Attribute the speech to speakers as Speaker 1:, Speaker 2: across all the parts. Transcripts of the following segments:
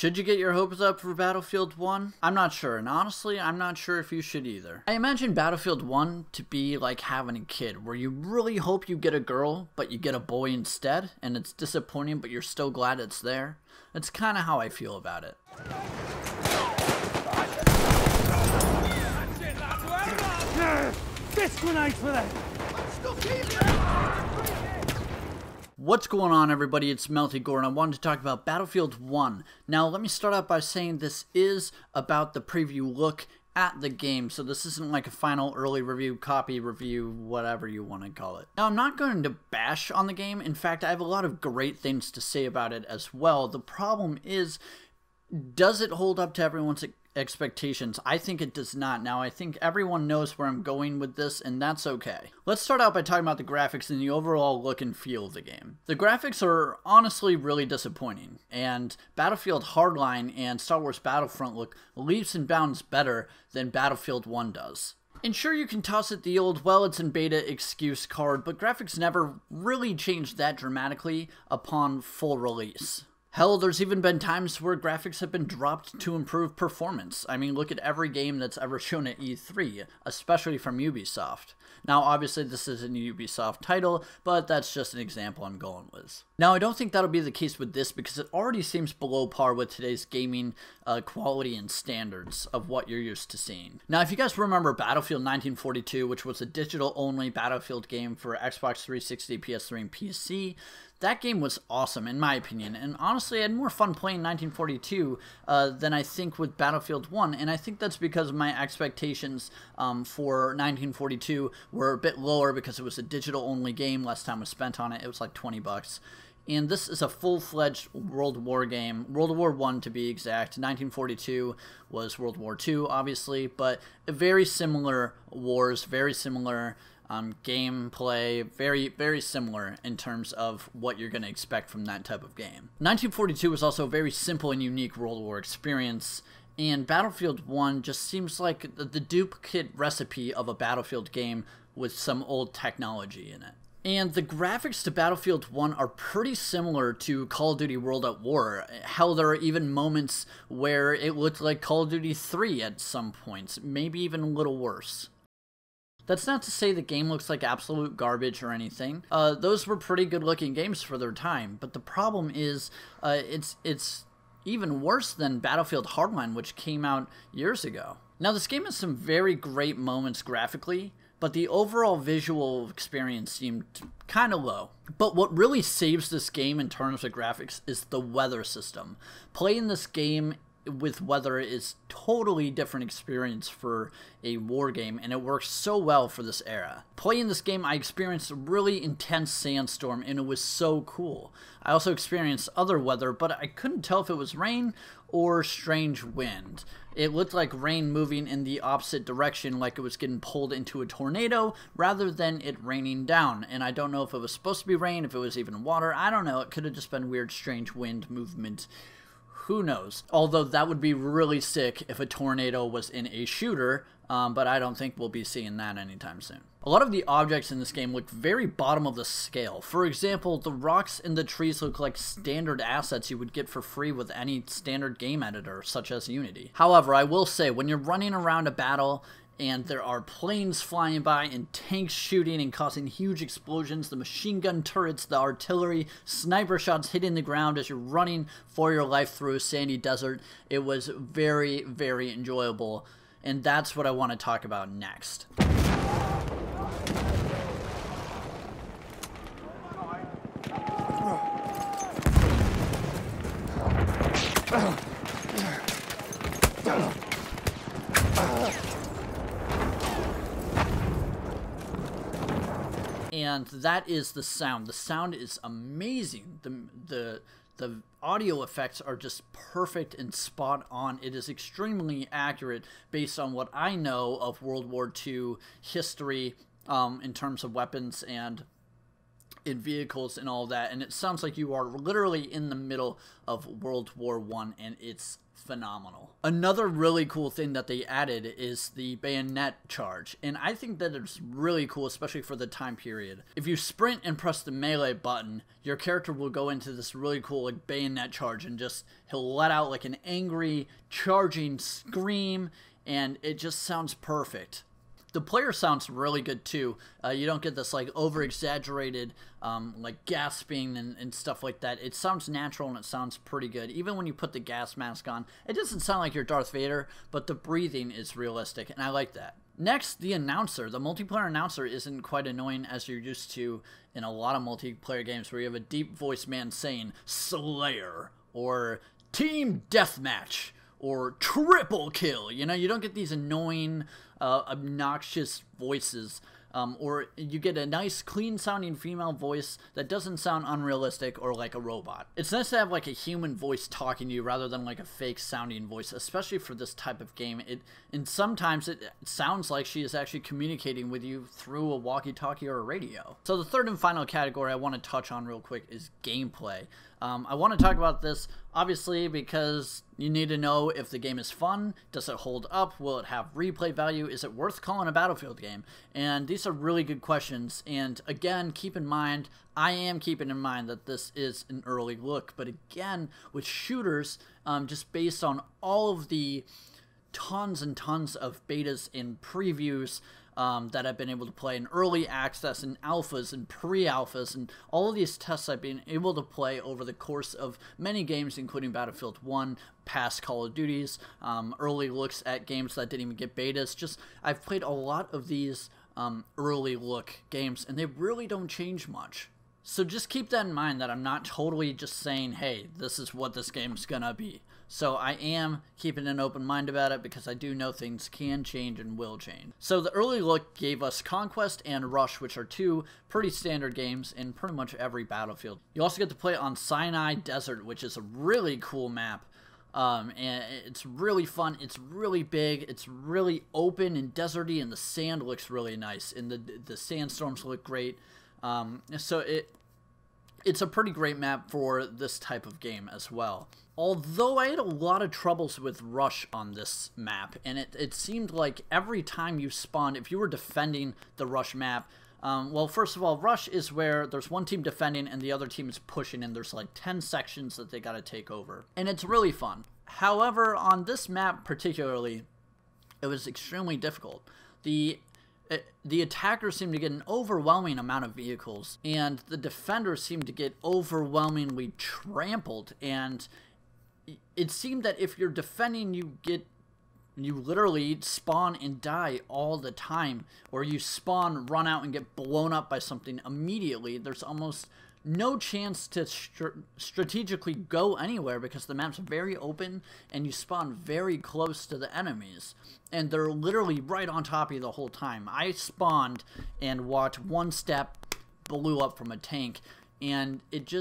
Speaker 1: Should you get your hopes up for Battlefield 1? I'm not sure, and honestly, I'm not sure if you should either. I imagine Battlefield 1 to be like having a kid, where you really hope you get a girl, but you get a boy instead, and it's disappointing, but you're still glad it's there. That's kind of how I feel about it.
Speaker 2: This grenade for them!
Speaker 1: What's going on, everybody? It's Melty Gore, and I wanted to talk about Battlefield 1. Now, let me start out by saying this is about the preview look at the game, so this isn't like a final early review, copy review, whatever you want to call it. Now, I'm not going to bash on the game. In fact, I have a lot of great things to say about it as well. The problem is, does it hold up to everyone's expectations? I think it does not. Now, I think everyone knows where I'm going with this, and that's okay. Let's start out by talking about the graphics and the overall look and feel of the game. The graphics are honestly really disappointing, and Battlefield Hardline and Star Wars Battlefront look leaps and bounds better than Battlefield 1 does. And sure, you can toss it the old, well, it's in beta excuse card, but graphics never really changed that dramatically upon full release. Hell, there's even been times where graphics have been dropped to improve performance. I mean, look at every game that's ever shown at E3, especially from Ubisoft. Now, obviously, this isn't a Ubisoft title, but that's just an example I'm going with. Now, I don't think that'll be the case with this because it already seems below par with today's gaming quality and standards of what you're used to seeing. Now, if you guys remember Battlefield 1942, which was a digital-only Battlefield game for Xbox 360, PS3, and PC, that game was awesome, in my opinion, and honestly, I had more fun playing 1942 than I think with Battlefield 1, and I think that's because my expectations for 1942 were a bit lower because it was a digital-only game. Less time was spent on it. It was like 20 bucks. And this is a full-fledged World War game, World War I to be exact. 1942 was World War II, obviously, but very similar wars, very similar gameplay, very similar in terms of what you're going to expect from that type of game. 1942 was also a very simple and unique World War experience, and Battlefield 1 just seems like the duplicate recipe of a Battlefield game with some old technology in it. And the graphics to Battlefield 1 are pretty similar to Call of Duty World at War. Hell, there are even moments where it looked like Call of Duty 3 at some points, maybe even a little worse. That's not to say the game looks like absolute garbage or anything. Those were pretty good looking games for their time, but the problem is it's even worse than Battlefield Hardline, which came out years ago. Now, this game has some very great moments graphically, but the overall visual experience seemed kind of low. But what really saves this game in terms of graphics is the weather system. Playing this game with weather is totally different experience for a war game, and it works so well for this era. Playing this game, I experienced a really intense sandstorm, and it was so cool. I also experienced other weather, but I couldn't tell if it was rain or strange wind. It looked like rain moving in the opposite direction, like it was getting pulled into a tornado, rather than it raining down. And I don't know if it was supposed to be rain, if it was even water, I don't know. It could have just been weird, strange wind movement. Who knows? Although that would be really sick if a tornado was in a shooter, but I don't think we'll be seeing that anytime soon. A lot of the objects in this game look very bottom of the scale. For example, the rocks and the trees look like standard assets you would get for free with any standard game editor, such as Unity. However, I will say, when you're running around a battle and there are planes flying by and tanks shooting and causing huge explosions, the machine gun turrets, the artillery, sniper shots hitting the ground as you're running for your life through a sandy desert. It was very enjoyable, and that's what I want to talk about next. And that is the sound. The sound is amazing. The audio effects are just perfect and spot on. It is extremely accurate based on what I know of World War II history in terms of weapons and in vehicles and all that, and it sounds like you are literally in the middle of World War I, and it's phenomenal. Another really cool thing that they added is the bayonet charge, and I think that it's really cool, especially for the time period. If you sprint and press the melee button, your character will go into this really cool like bayonet charge, and just he'll let out like an angry charging scream, and it just sounds perfect. The player sounds really good too. You don't get this like over-exaggerated like gasping and stuff like that. It sounds natural and it sounds pretty good. Even when you put the gas mask on, it doesn't sound like you're Darth Vader, but the breathing is realistic, and I like that. Next, the announcer. The multiplayer announcer isn't quite annoying as you're used to in a lot of multiplayer games where you have a deep voice man saying Slayer or Team Deathmatch or triple kill. You know, you don't get these annoying, obnoxious voices, or you get a nice, clean-sounding female voice that doesn't sound unrealistic or like a robot. It's nice to have like a human voice talking to you rather than like a fake-sounding voice, especially for this type of game. And sometimes it sounds like she is actually communicating with you through a walkie-talkie or a radio. So the third and final category I want to touch on real quick is gameplay. I want to talk about this, obviously, because you need to know if the game is fun. Does it hold up? Will it have replay value? Is it worth calling a Battlefield game? And these are really good questions. And again, keep in mind, I am keeping in mind that this is an early look. But again, with shooters, just based on all of the tons and tons of betas and previews that I've been able to play in early access and alphas and pre-alphas, and all of these tests I've been able to play over the course of many games, including Battlefield 1, past Call of Duties, early looks at games that didn't even get betas. I've played a lot of these early look games, and they really don't change much. So just keep that in mind, that I'm not totally just saying, hey, this is what this game's gonna be. So I am keeping an open mind about it because I do know things can change and will change. So the early look gave us Conquest and Rush, which are two pretty standard games in pretty much every Battlefield. You also get to play on Sinai Desert, which is a really cool map. And it's really fun, it's really big, it's really open and deserty, and the sand looks really nice, and the sandstorms look great. So it's a pretty great map for this type of game as well. Although I had a lot of troubles with Rush on this map, and it seemed like every time you spawned, if you were defending the Rush map, well, first of all, Rush is where there's one team defending and the other team is pushing, and there's like 10 sections that they gotta take over. And it's really fun. However, on this map particularly, it was extremely difficult. The attackers seem to get an overwhelming amount of vehicles, and the defenders seem to get overwhelmingly trampled, and it seemed that if you're defending, you literally spawn and die all the time, or you spawn, run out, and get blown up by something immediately. There's almost no chance to strategically go anywhere because the map's very open and you spawn very close to the enemies, and they're literally right on top of you the whole time. I spawned and walked one step, blew up from a tank, and it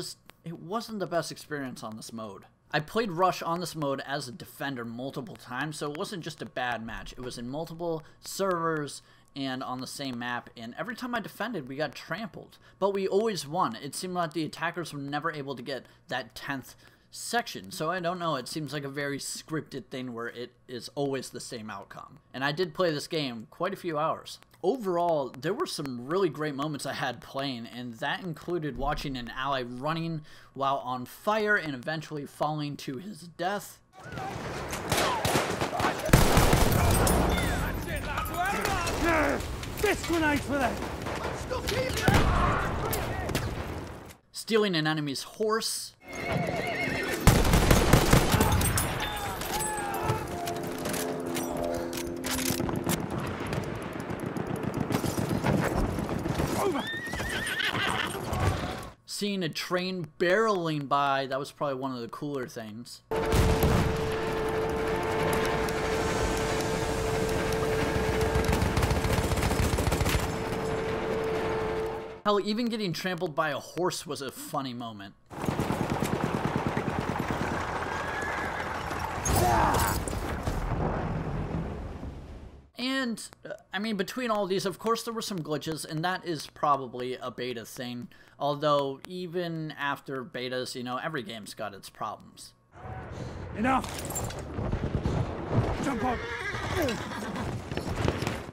Speaker 1: wasn't the best experience on this mode. I played Rush on this mode as a defender multiple times, so it wasn't just a bad match. It was in multiple servers and on the same map, and every time I defended, we got trampled. But we always won. It seemed like the attackers were never able to get that 10th section, so I don't know, it seems like a very scripted thing where it is always the same outcome. And I did play this game quite a few hours. Overall, there were some really great moments I had playing, and that included watching an ally running while on fire and eventually falling to his death.
Speaker 2: Fist grenades for them!
Speaker 1: Stealing an enemy's horse. Seeing a train barreling by, that was probably one of the cooler things. Hell, even getting trampled by a horse was a funny moment. And, I mean, between all these, of course, there were some glitches, and that is probably a beta thing. Although, even after betas, you know, every game's got its problems.
Speaker 2: Enough! Jump up!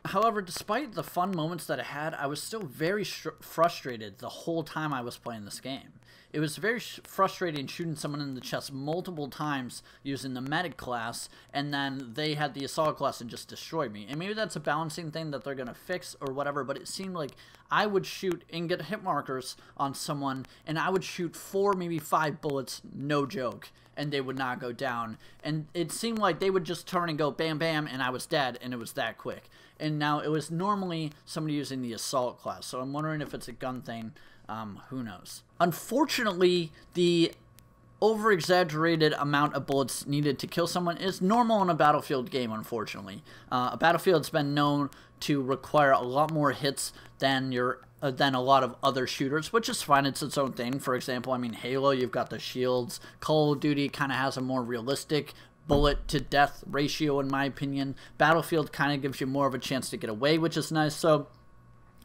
Speaker 1: However, despite the fun moments that I had, I was still very frustrated the whole time I was playing this game. It was very frustrating shooting someone in the chest multiple times using the medic class, and then they had the assault class and just destroyed me. And maybe that's a balancing thing that they're going to fix or whatever, but it seemed like I would shoot and get hit markers on someone, and I would shoot 4, maybe 5 bullets, no joke, and they would not go down. And it seemed like they would just turn and go bam bam, and I was dead, and it was that quick. And now it was normally somebody using the assault class, so I'm wondering if it's a gun thing. Who knows? Unfortunately, the over-exaggerated amount of bullets needed to kill someone is normal in a Battlefield game, unfortunately. A Battlefield's been known to require a lot more hits than a lot of other shooters, which is fine. It's its own thing. For example, I mean, Halo, you've got the shields. Call of Duty kind of has a more realistic bullet to death ratio, in my opinion. Battlefield kind of gives you more of a chance to get away, which is nice. So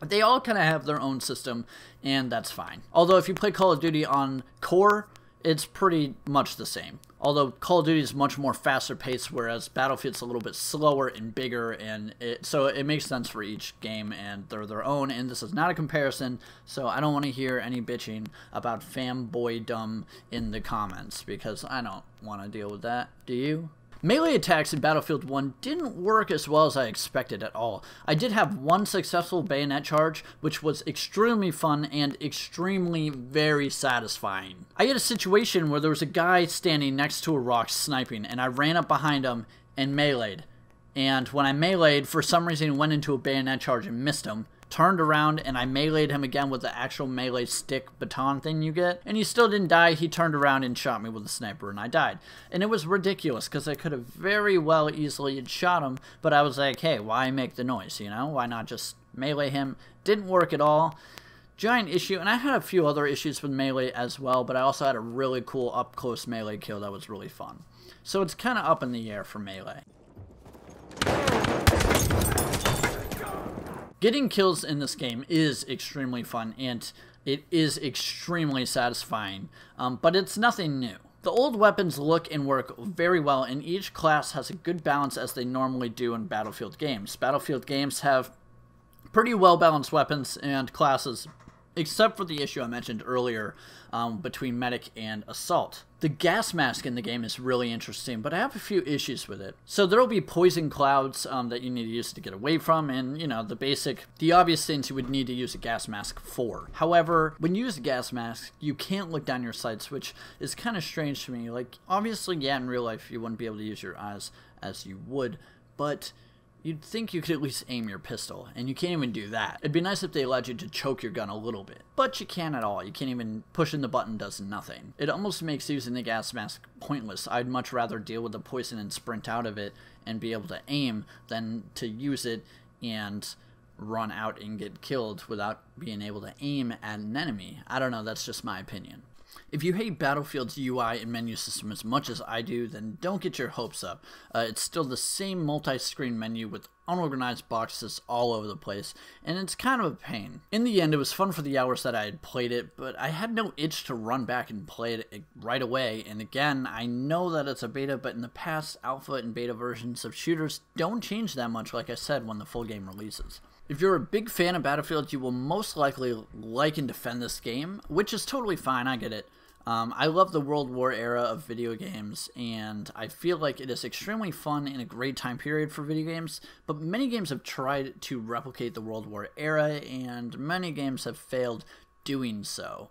Speaker 1: they all kind of have their own system, and that's fine. Although if you play Call of Duty on core, it's pretty much the same. Although Call of Duty is much more faster paced, whereas Battlefield's a little bit slower and bigger, and so it makes sense for each game, and they're their own, and this is not a comparison, so I don't want to hear any bitching about fanboydom in the comments, because I don't want to deal with that. Do you? Melee attacks in Battlefield 1 didn't work as well as I expected at all. I did have one successful bayonet charge, which was extremely fun and extremely very satisfying. I had a situation where there was a guy standing next to a rock sniping, and I ran up behind him and meleeed. And when I meleeed, for some reason went into a bayonet charge and missed him. Turned around and I meleeed him again with the actual melee stick baton thing you get, and he still didn't die. He turned around and shot me with a sniper, and I died. And it was ridiculous because I could have very well easily shot him, but I was like, hey, why make the noise, you know? Why not just melee him? Didn't work at all. Giant issue, and I had a few other issues with melee as well, but I also had a really cool up-close melee kill that was really fun. So it's kind of up in the air for melee. Getting kills in this game is extremely fun, and it is extremely satisfying, but it's nothing new. The old weapons look and work very well, and each class has a good balance as they normally do in Battlefield games. Battlefield games have pretty well-balanced weapons and classes, except for the issue I mentioned earlier between medic and assault. The gas mask in the game is really interesting, but I have a few issues with it. So there will be poison clouds that you need to use to get away from, and, you know, the obvious things you would need to use a gas mask for. However, when you use a gas mask, you can't look down your sights, which is kind of strange to me. Like, obviously, yeah, in real life, you wouldn't be able to use your eyes as you would, but you'd think you could at least aim your pistol, and you can't even do that. It'd be nice if they allowed you to choke your gun a little bit, but you can't at all. You can't even, pushing the button does nothing. It almost makes using the gas mask pointless. I'd much rather deal with the poison and sprint out of it and be able to aim than to use it and run out and get killed without being able to aim at an enemy. I don't know, that's just my opinion. If you hate Battlefield's UI and menu system as much as I do, then don't get your hopes up. It's still the same multi-screen menu with unorganized boxes all over the place, and it's kind of a pain. In the end, it was fun for the hours that I had played it, but I had no itch to run back and play it right away. And again, I know that it's a beta, but in the past, alpha and beta versions of shooters don't change that much, like I said, when the full game releases. If you're a big fan of Battlefield, you will most likely like and defend this game, which is totally fine, I get it. I love the World War era of video games, and I feel like it is extremely fun and a great time period for video games, but many games have tried to replicate the World War era, and many games have failed doing so.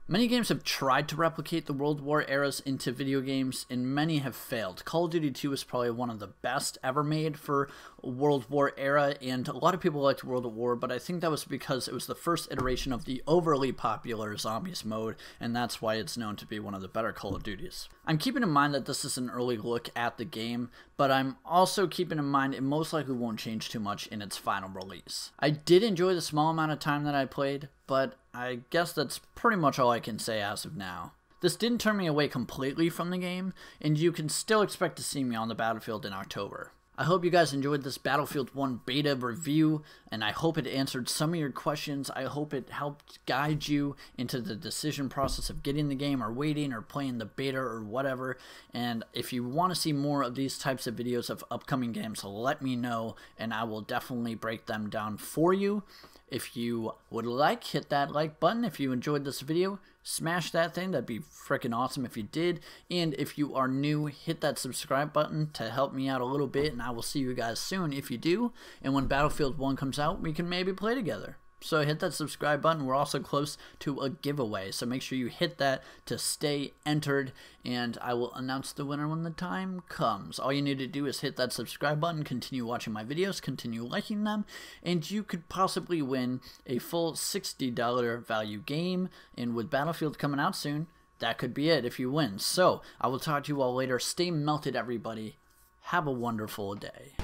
Speaker 1: Many games have tried to replicate the World War eras into video games, and many have failed. Call of Duty 2 is probably one of the best ever made for World War era, and a lot of people liked World War, but I think that was because it was the first iteration of the overly popular Zombies mode, and that's why it's known to be one of the better Call of Duties. I'm keeping in mind that this is an early look at the game, but I'm also keeping in mind it most likely won't change too much in its final release. I did enjoy the small amount of time that I played, but I guess that's pretty much all I can say as of now. This didn't turn me away completely from the game, and you can still expect to see me on the battlefield in October. I hope you guys enjoyed this Battlefield 1 beta review, and I hope it answered some of your questions. I hope it helped guide you into the decision process of getting the game or waiting or playing the beta or whatever. And if you want to see more of these types of videos of upcoming games, let me know, and I will definitely break them down for you. If you would like, hit that like button. If you enjoyed this video, smash that thing. That'd be freaking awesome if you did. And if you are new, hit that subscribe button to help me out a little bit, and I will see you guys soon if you do. And when Battlefield 1 comes out, we can maybe play together. So hit that subscribe button. We're also close to a giveaway, so make sure you hit that to stay entered, and I will announce the winner when the time comes. All you need to do is hit that subscribe button, continue watching my videos, continue liking them, and you could possibly win a full $60 value game. And with Battlefield coming out soon, that could be it if you win. So I will talk to you all later. Stay melted, everybody. Have a wonderful day.